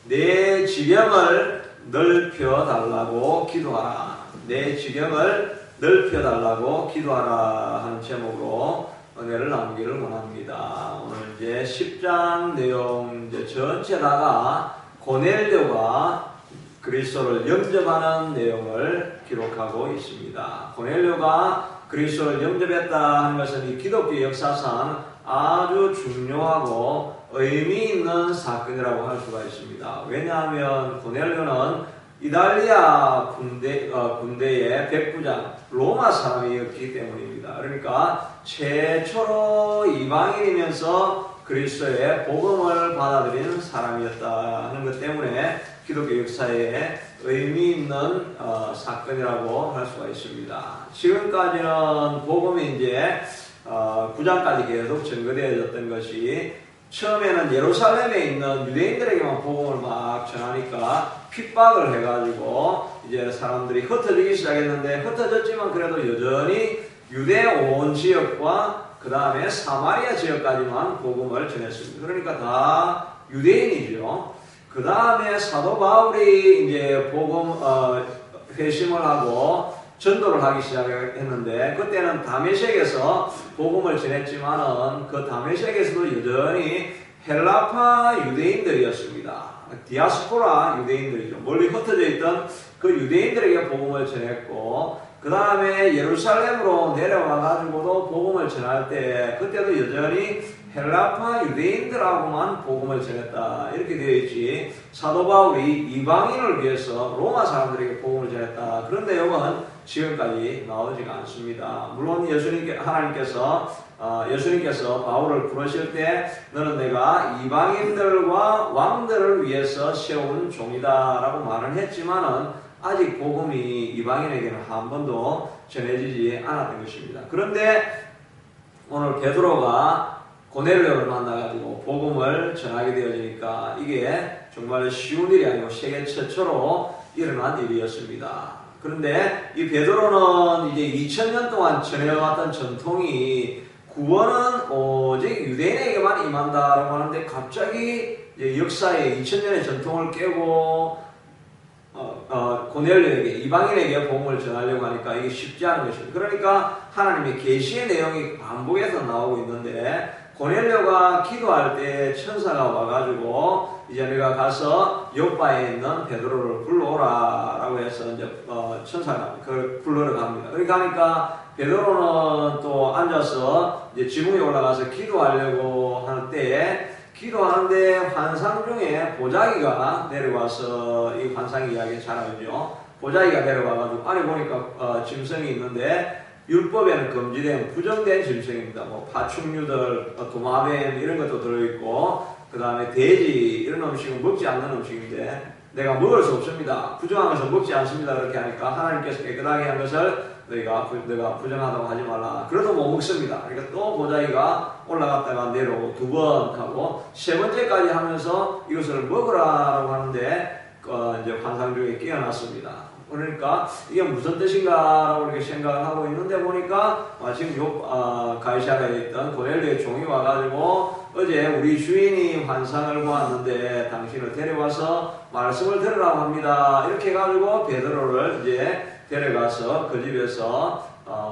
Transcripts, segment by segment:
내 지경을 넓혀달라고 기도하라. 내 지경을 넓혀달라고 기도하라 하는 제목으로 은혜를 나누기를 원합니다. 오늘 이제 10장 내용 이제 전체다가 고넬료가 그리스도를 영접하는 내용을 기록하고 있습니다. 고넬료가 그리스도를 영접했다 하는 것은 이 기독교 역사상 아주 중요하고 의미 있는 사건이라고 할 수가 있습니다. 왜냐하면 고넬료는 이탈리아 군대의 백부장 로마 사람이었기 때문입니다. 그러니까 최초로 이방인이면서 그리스도의 복음을 받아들이는 사람이었다 하는 것 때문에 기독교 역사에 의미 있는 사건이라고 할 수가 있습니다. 지금까지는 복음이 이제 9장까지 계속 전거되어졌던 것이 처음에는 예루살렘에 있는 유대인들에게만 복음을 막 전하니까 핍박을 해가지고 이제 사람들이 흩어지기 시작했는데, 흩어졌지만 그래도 여전히 유대 온 지역과 그 다음에 사마리아 지역까지만 복음을 전했습니다. 그러니까 다 유대인이죠. 그 다음에 사도 바울이 이제 복음 회심을 하고 전도를 하기 시작했는데, 그때는 다메섹에서 복음을 전했지만은 그 다메섹에서도 여전히 헬라파 유대인들이었습니다. 디아스포라 유대인들이죠. 멀리 흩어져 있던 그 유대인들에게 복음을 전했고, 그 다음에 예루살렘으로 내려와 가지고도 복음을 전할 때 그때도 여전히 헬라파 유대인들하고만 복음을 전했다 이렇게 되어 있지, 사도 바울이 이방인을 위해서 로마 사람들에게 복음을 전했다 그런 내용은 지금까지 나오지가 않습니다. 물론 예수님께서 바울을 부르실 때 너는 내가 이방인들과 왕들을 위해서 세운 종이다 라고 말을 했지만은 아직 복음이 이방인에게는 한 번도 전해지지 않았던 것입니다. 그런데 오늘 베드로가 고넬료를 만나가지고 복음을 전하게 되어지니까 이게 정말 쉬운 일이 아니고 세계 최초로 일어난 일이었습니다. 그런데 이 베드로는 이제 2000년 동안 전해왔던 전통이 구원은 오직 유대인에게만 임한다라고 하는데, 갑자기 역사의 2000년의 전통을 깨고 고넬료에게, 이방인에게 복음을 전하려고 하니까 이게 쉽지 않은 것입니다. 그러니까 하나님의 계시의 내용이 반복해서 나오고 있는데, 고넬료가 기도할 때 천사가 와가지고 이제 내가 가서 요바에 있는 베드로를 불러오라 라고 해서 이제 천사가 그걸 불러러 갑니다. 그러니까 하니까 베드로는 또 앉아서 이제 지붕에 올라가서 기도하려고 할 때에, 기도하는데 환상 중에 보자기가 내려와서, 이 환상 이야기 잘 알죠. 보자기가 내려와가지고 안에 보니까 짐승이 있는데 율법에는 금지된 부정된 짐승입니다. 뭐 파충류들, 도마뱀 이런 것도 들어있고, 그 다음에 돼지 이런 음식은 먹지 않는 음식인데 내가 먹을 수 없습니다. 부정하면서 먹지 않습니다. 그렇게 하니까 하나님께서 깨끗하게 한 것을 내가 부정하다고 하지 말라. 그래도 못 먹습니다. 그러니까 또 보자기가 올라갔다가 내려오고 두 번 하고 세 번째까지 하면서 이것을 먹으라라고 하는데 이제 환상 중에 깨어났습니다. 그러니까 이게 무슨 뜻인가라고 이렇게 생각을 하고 있는데, 보니까 지금 가이사랴에 있던 고넬료의 종이 와가지고 어제 우리 주인이 환상을 보았는데 당신을 데려와서 말씀을 들으라고 합니다. 이렇게 해가지고 베드로를 이제 데려가서 그 집에서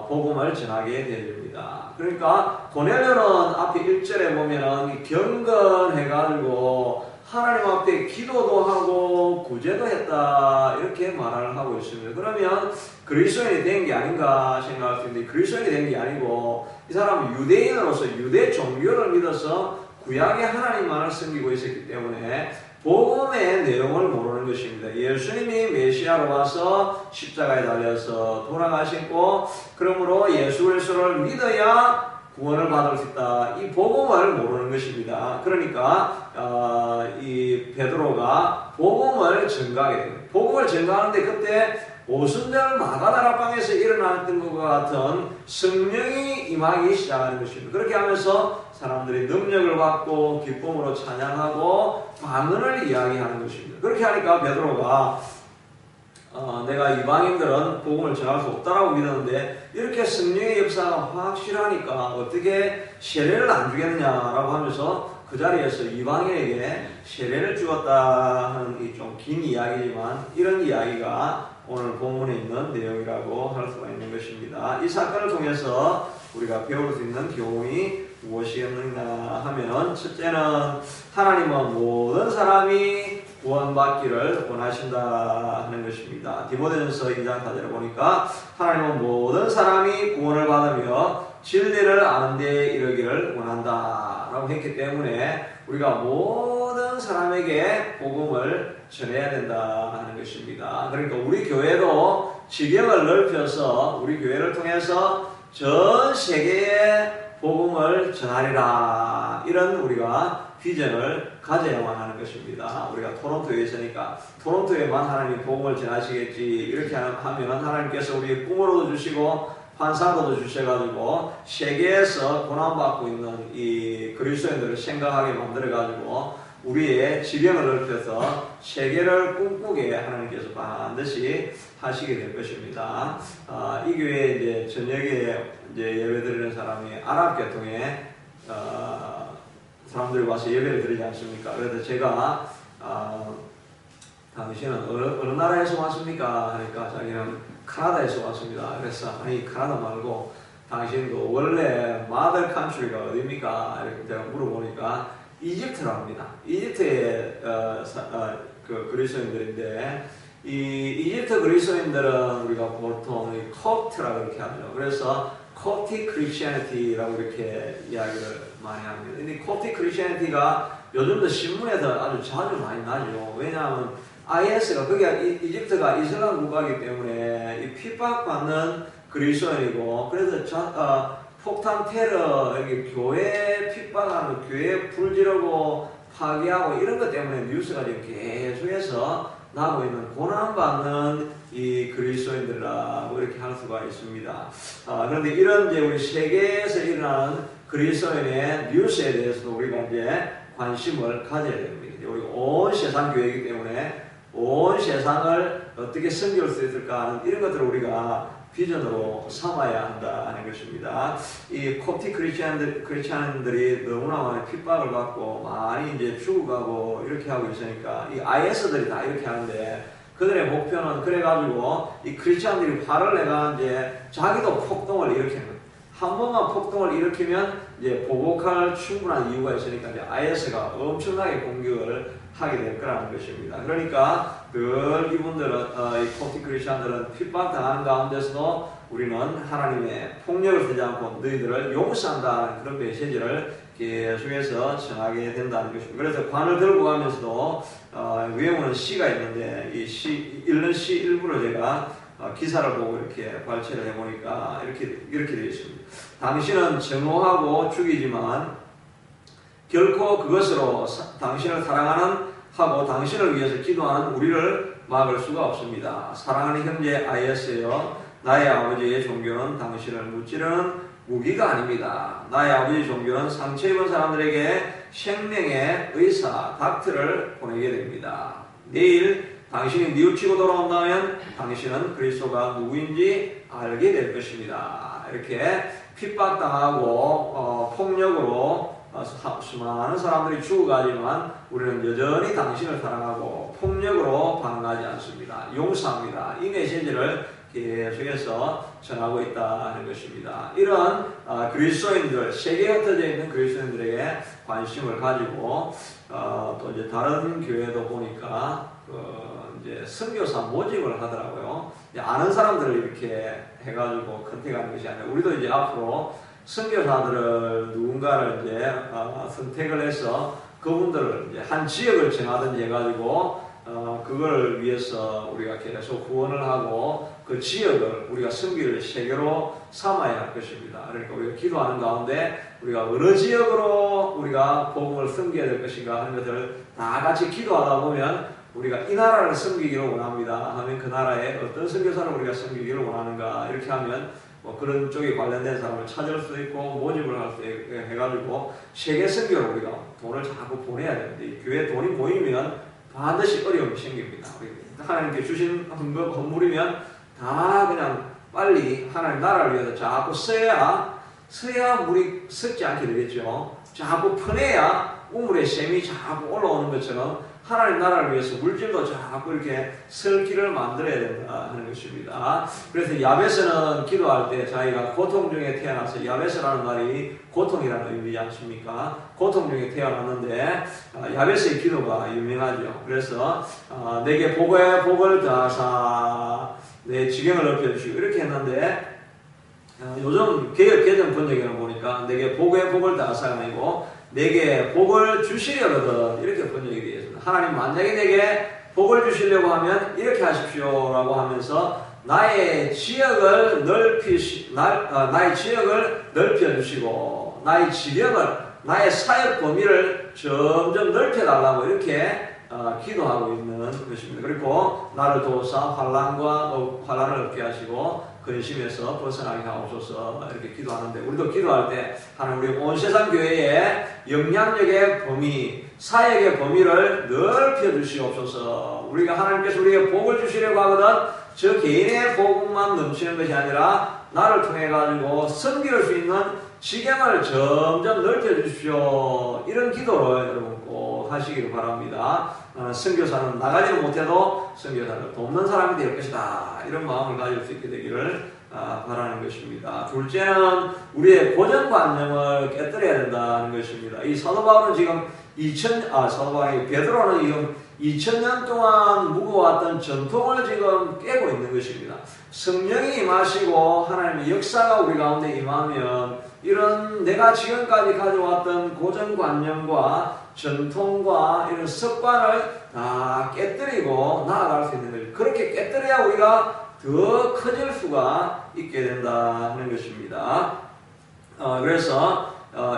복음을 전하게 되어집니다. 그러니까 고넬료는 앞에 1절에 보면은 경건해가지고 하나님 앞에 기도도 하고 구제도 했다 이렇게 말을 하고 있습니다. 그러면 그리스도인이 된 게 아닌가 생각할 수 있는데, 그리스도인이 된 게 아니고 이 사람은 유대인으로서 유대 종교를 믿어서 구약의 하나님만을 섬기고 있었기 때문에 복음의 내용을 모르는 것입니다. 예수님이 메시아로 와서 십자가에 달려서 돌아가시고, 그러므로 예수 그리스도를 믿어야 구원을 받을 수 있다. 이 복음을 모르는 것입니다. 그러니까 이 베드로가 복음을 전가하게 됩니다. 복음을 전가하는데 그때 오순절 마가다라방에서 일어났던 것과 같은 성령이 임하기 시작하는 것입니다. 그렇게 하면서 사람들이 능력을 받고 기쁨으로 찬양하고 방언을 이야기하는 것입니다. 그렇게 하니까 베드로가 내가 이방인들은 복음을 전할 수 없다라고 믿었는데 이렇게 성령의 역사가 확실하니까 어떻게 세례를 안 주겠느냐라고 하면서 그 그 자리에서 이방인에게 세례를 주었다 하는 이 좀 긴 이야기지만 이런 이야기가 오늘 본문에 있는 내용이라고 할 수가 있는 것입니다. 이 사건을 통해서 우리가 배울 수 있는 교훈이 무엇이었느냐 하면 첫째는 하나님은 모든 사람이 구원받기를 원하신다 하는 것입니다. 디모데전서 2장 4절에 보니까 하나님은 모든 사람이 구원을 받으며 진리를 아는 데 이르기를 원한다 라고 했기 때문에 우리가 모든 사람에게 복음을 전해야 된다 하는 것입니다. 그러니까 우리 교회도 지경을 넓혀서 우리 교회를 통해서 전 세계에 복음을 전하리라 이런 우리가 비전을 가져야만 하는 것입니다. 우리가 토론토에 있으니까 토론토에만 하나님이 복음을 전하시겠지 이렇게 하면 하나님께서 우리 꿈으로도 주시고 환상으로도 주셔가지고 세계에서 고난받고 있는 이 그리스도인들을 생각하게 만들어가지고 우리의 지경을 넓혀서 세계를 꿈꾸게 하나님께서 반드시 하시게 될 것입니다. 이 교회에 이제 저녁에 이제 예배드리는 사람이 아랍 계통의 사람들이 와서 예배를 드리지 않습니까? 그래서 제가 당신은 어느 나라에서 왔습니까? 하니까 자기는 카나다에서 왔습니다. 그래서 아니 카나다 말고 당신도 원래 마더 컨트리가 어디입니까? 이렇게 제가 물어보니까 이집트라고 합니다. 이집트의 그 그리스도인들인데 이 이집트 그리스도인들은 우리가 보통 콥트라고 이렇게 하죠. 그래서 콥틱 크리스티애니티라고 이렇게 이야기를 많이 합니다. 근데 콥틱 크리스티애니티가 요즘도 신문에서 아주 자주 많이 나죠. 왜냐하면 IS가 거기가 이집트가 이슬람 국가이기 때문에 이 핍박받는 그리스도인이고 그래서 폭탄 테러 여기 교회 핍박하는 교회 불지르고 파괴하고 이런 것 때문에 뉴스가 지금 계속해서 나고 있는 고난받는 이 그리스도인들이라고 이렇게 할 수가 있습니다. 그런데 이런 이제 우리 세계에서 일어나는 그리스도인의 뉴스에 대해서도 우리가 이제 관심을 가져야 됩니다. 우리 온 세상 교회이기 때문에 온 세상을 어떻게 섬길 수 있을까 하는 이런 것들을 우리가 비전으로 삼아야 한다 하는 것입니다. 이 콥틱 크리스찬들이 너무나 많이 핍박을 받고 많이 이제 죽어가고 이렇게 하고 있으니까 이 IS들이 다 이렇게 하는데 그들의 목표는 그래가지고 이 크리스찬들이 화를 내가 이제 자기도 폭동을 일으키는 거예요. 한 번만 폭동을 일으키면 이제 보복할 충분한 이유가 있으니까 이제 IS가 엄청나게 공격을 하게 될 거라는 것입니다. 그러니까 늘 이분들은 이 콥틱 크리스찬들은 핍박당하는 가운데서도 우리는 하나님의 폭력을 쓰지 않고 너희들을 용서한다는 그런 메시지를 계속해서 전하게 된다는 것입니다. 그래서 관을 들고 가면서도 외우는 시가 있는데 이 시 읽는 시 일부를 제가 기사를 보고 이렇게 발췌를 해보니까 이렇게 되어 있습니다. 당신은 증오하고 죽이지만 결코 그것으로 당신을 사랑하는 하고 당신을 위해서 기도하는 우리를 막을 수가 없습니다. 사랑하는 형제 IS여, 나의 아버지의 종교는 당신을 무찌르는 무기가 아닙니다. 나의 아버지의 종교는 상처 입은 사람들에게 생명의 의사, 닥터를 보내게 됩니다. 내일 당신이 뉘우치고 돌아온다면 당신은 그리스도가 누구인지 알게 될 것입니다. 이렇게 핍박당하고 폭력으로 수많은 사람들이 죽어가지만 우리는 여전히 당신을 사랑하고 폭력으로 반응하지 않습니다. 용서합니다. 이 메시지를 계속해서 전하고 있다는 것입니다. 이런 그리스도인들, 세계에 흩어져 있는 그리스도인들에게 관심을 가지고 또 이제 다른 교회도 보니까 이제 선교사 모집을 하더라고요. 아는 사람들을 이렇게 해가지고 컨택하는 것이 아니라 우리도 이제 앞으로 선교사들을 누군가를 이제 선택을 해서 그분들을 이제 한 지역을 정하든지 해가지고 그걸 위해서 우리가 계속 후원을 하고 그 지역을 우리가 선교를 세계로 삼아야 할 것입니다. 그러니까 우리가 기도하는 가운데 우리가 어느 지역으로 우리가 복음을 섬겨야 될 것인가 하는 것을 다 같이 기도하다 보면 우리가 이 나라를 섬기기를 원합니다 하면 그 나라에 어떤 선교사를 우리가 섬기기를 원하는가 이렇게 하면 뭐 그런 쪽에 관련된 사람을 찾을 수도 있고 모집을 할 수 있고 해가지고 세계 선교로 우리가 돈을 자꾸 보내야 되는데 교회 돈이 모이면 반드시 어려움이 생깁니다. 하나님께 주신 건물이면 다 그냥 빨리 하나님 나라를 위해서 자꾸 써야 물이 썩지 않게 되겠죠. 자꾸 퍼내야 우물에 샘이 자꾸 올라오는 것처럼 하나님 나라를 위해서 물질도 자꾸 이렇게 설 길을 만들어야 된다 하는 것입니다. 그래서 야베스는 기도할 때 자기가 고통 중에 태어나서, 야베스라는 말이 고통이라는 의미지 않습니까? 고통 중에 태어났는데 야베스의 기도가 유명하죠. 그래서 내게 복에 복을 더하사 내 지경을 넓혀주시고 이렇게 했는데, 요즘 개정 번역에는 보니까 내게 복에 복을 더하사가 아니고 내게 복을 주시려거든 이렇게 번역이 되어 있습니다. 하나님 만약에 내게 복을 주시려고 하면 이렇게 하십시오라고 하면서 나의 지역을 넓혀주시고 나의 지력을, 나의 사역 범위를 점점 넓혀달라고 이렇게 기도하고 있는 것입니다. 그리고 나를 도우사 환난을 없게 하시고 근심에서 벗어나게 하옵소서 이렇게 기도하는데, 우리도 기도할 때 하나님 우리 온 세상 교회의 영향력의 범위, 사역의 범위를 넓혀 주시옵소서. 우리가 하나님께서 우리에게 복을 주시려고 하거든 저 개인의 복만 넘치는 것이 아니라 나를 통해 가지고 섬길 수 있는 지경을 점점 넓혀 주십시오. 이런 기도를 여러분 꼭 하시기를 바랍니다. 선교사는 나가지를 못해도 선교사를 돕는 사람이 될 것이다. 이런 마음을 가질 수 있게 되기를 바라는 것입니다. 둘째는 우리의 고정관념을 깨뜨려야 된다는 것입니다. 이 사도 바울은 지금 베드로는 지금 2000년 동안 묵어왔던 전통을 지금 깨고 있는 것입니다. 성령이 임하시고 하나님의 역사가 우리 가운데 임하면 이런 내가 지금까지 가져왔던 고정관념과 전통과 이런 습관을 다 깨뜨리고 나아갈 수 있는 거죠. 그렇게 깨뜨려야 우리가 더 커질 수가 있게 된다는 것입니다. 그래서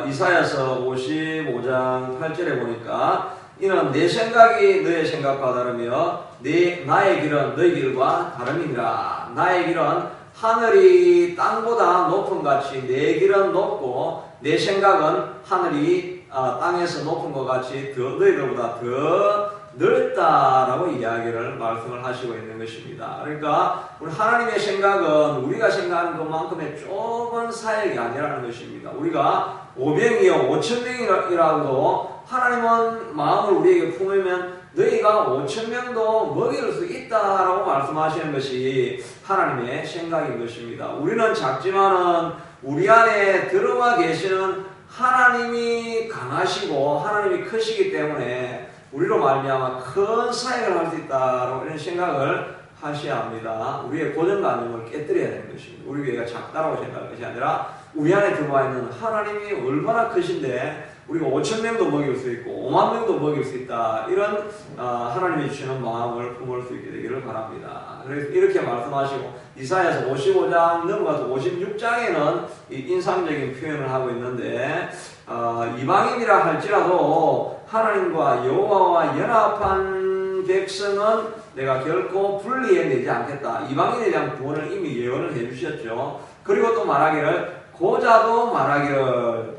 이사야서 55장 8절에 보니까 이는 내 생각이 너의 생각과 다르며 나의 길은 너의 길과 다름이니라. 나의 길은 하늘이 땅보다 높은 같이 내 길은 높고 내 생각은 하늘이 땅에서 높은 것 같이 너희들보다 더 넓다라고 이야기를 말씀을 하시고 있는 것입니다. 그러니까 우리 하나님의 생각은 우리가 생각하는 것만큼의 좁은 사역이 아니라는 것입니다. 우리가 500이요 5,000명이라도 하나님은 마음을 우리에게 품으면 너희가 5,000명도 먹일 수 있다라고 말씀하시는 것이 하나님의 생각인 것입니다. 우리는 작지만은 우리 안에 들어와 계시는 하나님이 강하시고 하나님이 크시기 때문에 우리로 말미암아 큰 사역을 할 수 있다라고 이런 생각을 하셔야 합니다. 우리의 고정관념을 깨뜨려야 되는 것입니다. 우리 교회가 작다라고 생각할 것이 아니라 우리 안에 들어와 있는 하나님이 얼마나 크신데 우리가 5,000명도 먹일 수 있고 5만 명도 먹일 수 있다. 이런 하나님이 주시는 마음을 품을 수 있게 되기를 바랍니다. 그래서 이렇게 말씀하시고 이사야서 55장 넘어가서 56장에는 이 인상적인 표현을 하고 있는데 이방인이라 할지라도 하나님과 여호와와 연합한 백성은 내가 결코 분리해내지 않겠다. 이방인에 대한 구원을 이미 예언을 해주셨죠. 그리고 또 말하기를 고자도 말하기를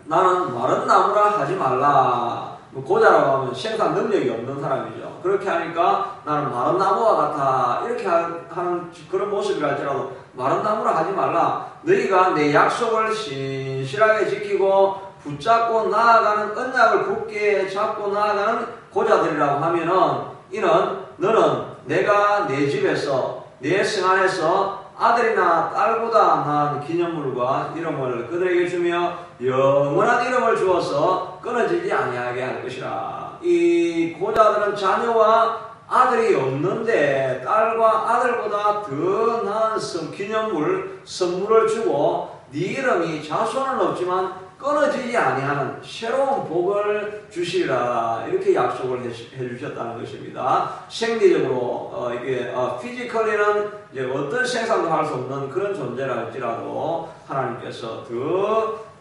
나는 마른 나무라 하지 말라. 고자라고 하면 생산 능력이 없는 사람이죠. 그렇게 하니까 나는 마른 나무와 같아. 이렇게 하는 그런 모습이랄지라도 마른 나무라 하지 말라. 너희가 내 약속을 신실하게 지키고 붙잡고 나아가는 언약을 굳게 잡고 나아가는 고자들이라고 하면은 이는 너는 내가 내 집에서 내 성 안에서 아들이나 딸보다 나은 기념물과 이름을 그들에게 주며 영원한 이름을 주어서 끊어지지 아니하게 할 것이라. 이 고자들은 자녀와 아들이 없는데 딸과 아들보다 더 나은 기념물, 선물을 주고 네 이름이 자손은 없지만 끊어지지 아니하는 새로운 복을 주시리라. 이렇게 약속을 해주셨다는 것입니다. 생리적으로 이게 피지컬리는 이제 어떤 생산도 할 수 없는 그런 존재라 할지라도 하나님께서 더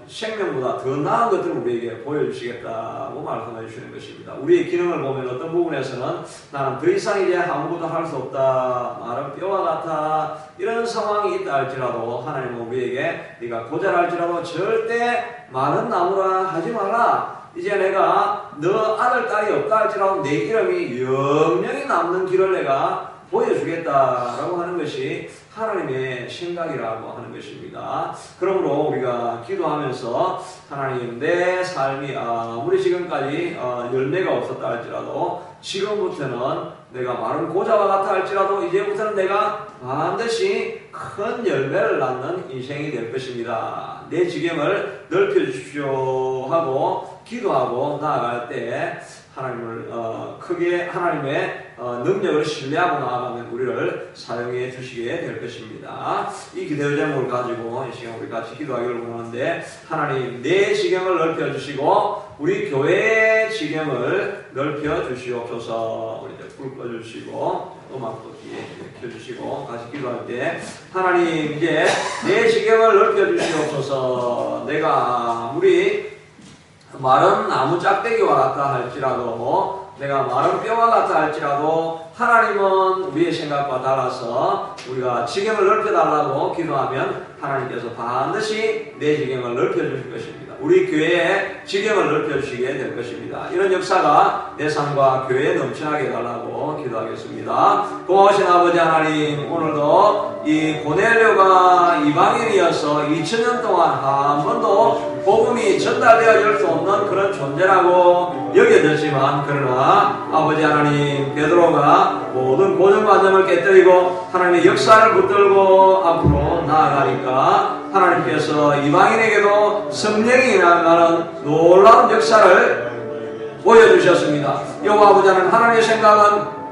생명보다 더 나은 것들을 우리에게 보여주시겠다고 말씀해 주시는 것입니다. 우리의 기능을 보면 어떤 부분에서는 나는 더 이상 이제 아무것도 할 수 없다, 마른 뼈와 같아, 이런 상황이 있다 할지라도 하나님은 우리에게 네가 고자랄지라도 절대 마른 나무라 하지 마라. 이제 내가 너 아들 딸이 없다 할지라도 내 이름이 영영히 남는 길을 내가 보여주겠다라고 하는 것이 하나님의 생각이라고 하는 것입니다. 그러므로 우리가 기도하면서 하나님, 내 삶이 아무리 지금까지 열매가 없었다 할지라도 지금부터는 내가 마른 고자와 같아 할지라도 이제부터는 내가 반드시 큰 열매를 낳는 인생이 될 것입니다. 내 지경을 넓혀주십시오 하고 기도하고 나아갈 때 하나님을 크게 하나님의 능력을 신뢰하고 나아가면 우리를 사용해 주시게 될 것입니다. 이 기도의 제목을 가지고 이 시간 우리 같이 기도하기를 원하는데, 하나님, 내 지경을 넓혀 주시고 우리 교회의 지경을 넓혀 주시옵소서. 우리 이제 불 꺼 주시고 음악도 뒤에 켜주시고 같이 기도할 때, 하나님, 이제 내 지경을 넓혀 주시옵소서. 내가 아무리 마른 나무 짝대기와 같다 할지라도, 내가 마른 뼈와 같다 할지라도 하나님은 우리의 생각과 달라서 우리가 지경을 넓혀달라고 기도하면 하나님께서 반드시 내 지경을 넓혀주실 것입니다. 우리 교회의 지경을 넓혀주시게 될 것입니다. 이런 역사가 내 삶과 교회에 넘쳐나게 해달라고 기도하겠습니다. 고마우신 아버지 하나님, 오늘도 이 고넬료가 이방인이어서 2000년 동안 한 번도 복음이 전달되어질 수 없는 그런 존재라고 여겨졌지만, 그러나 아버지 하나님, 베드로가 모든 고정관념을 깨뜨리고 하나님의 역사를 붙들고 앞으로 나아가니까 하나님께서 이방인에게도 성령이 나가는 놀라운 역사를 보여주셨습니다. 여호와 아버지 하나님, 하나님의 생각은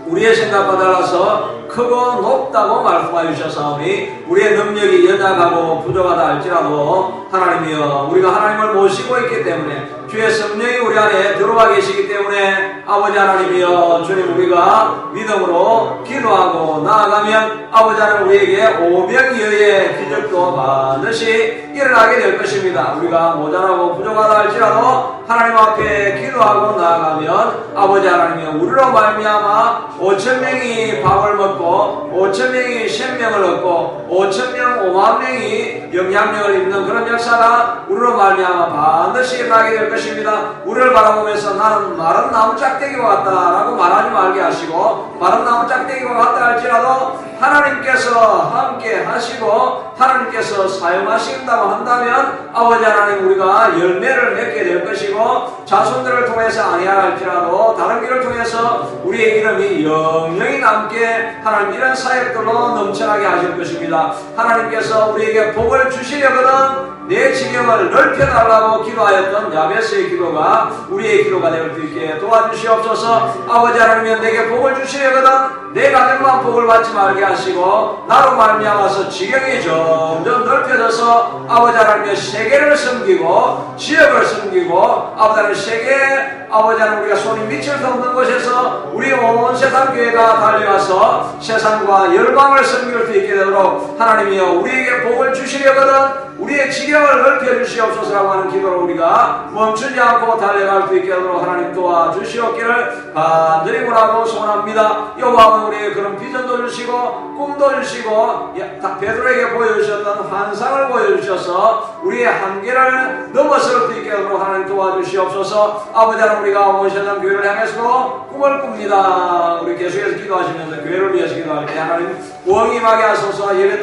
우리의 생각과 달라서 크고 높다고 말씀하여 주셨사오니, 우리의 능력이 연약하고 부족하다 할지라도 하나님이여, 우리가 하나님을 모시고 있기 때문에, 주의 성령이 우리 안에 들어와 계시기 때문에 아버지 하나님이여, 주님, 우리가 믿음으로 기도하고 나아가면 아버지 하나님, 우리에게 오병이어의 기적도 반드시 일어나게 될 것입니다. 우리가 모자라고 부족하다 할지라도 하나님 앞에 기도하고 나아가면 아버지 하나님이여, 우리로 말미암아 5,000명이 밥을 먹고 5,000명이 생명을 얻고 5,000명 5만명이 영향력을 입는 그런 역사가 우리로 말미암아 반드시 일어나게 될 것입니다. 우리를 바라보면서 나는 마른 나무 짝대기와 같다라고 말하지 말게 하시고, 마른 나무 짝대기와 같다 할지라도 하나님께서 함께 하시고 하나님께서 사용하신다고 한다면 아버지 하나님, 우리가 열매를 맺게 될 것이고, 자손들을 통해서 아니라 할지라도 다른 길을 통해서 우리의 이름이 영영이 남게 하나님, 이런 사역들로 넘쳐나게 하실 것입니다. 하나님께서 우리에게 복을 주시려거든 내 지경을 넓혀달라고 기도하였던 야베스의 기도가 우리의 기도가 될 수 있게 도와주시옵소서. 아버지 하나님, 내게 복을 주시려거든 내 가정만 복을 받지 말게 하시고, 나로 말미암아서 지경이 점점 넓혀져서 아버지 하나님의 세계를 섬기고 지역을 섬기고 아버지 하나님, 세계 아버지 하나님, 우리가 손이 미칠 수 없는 곳에서 우리 온 세상 교회가 달려가서 세상과 열방을 섬길 수 있게 되도록 하나님이여, 우리에게 복을 주시려거든 우리의 지경을 넓혀주시옵소서라고 하는 기도로 우리가 멈추지 않고 달려갈 수 있게 하도록 하나님 도와주시옵기를 간절히 원하고 소원합니다. 여호와는 우리의 그런 비전도 주시고 꿈도 주시고 베드로에게 보여주셨던 환상을 보여주셔서 우리의 한계를 넘어설 수 있게 하도록 하나님 도와주시옵소서. 아버지 하나님, 우리가 온 세상 교회를 향해서도 꿈을 꿉니다. 우리 계속해서 기도하시면서 교회를 위해서 기도할 때 하나님 부흥 임하게 하소서. 예배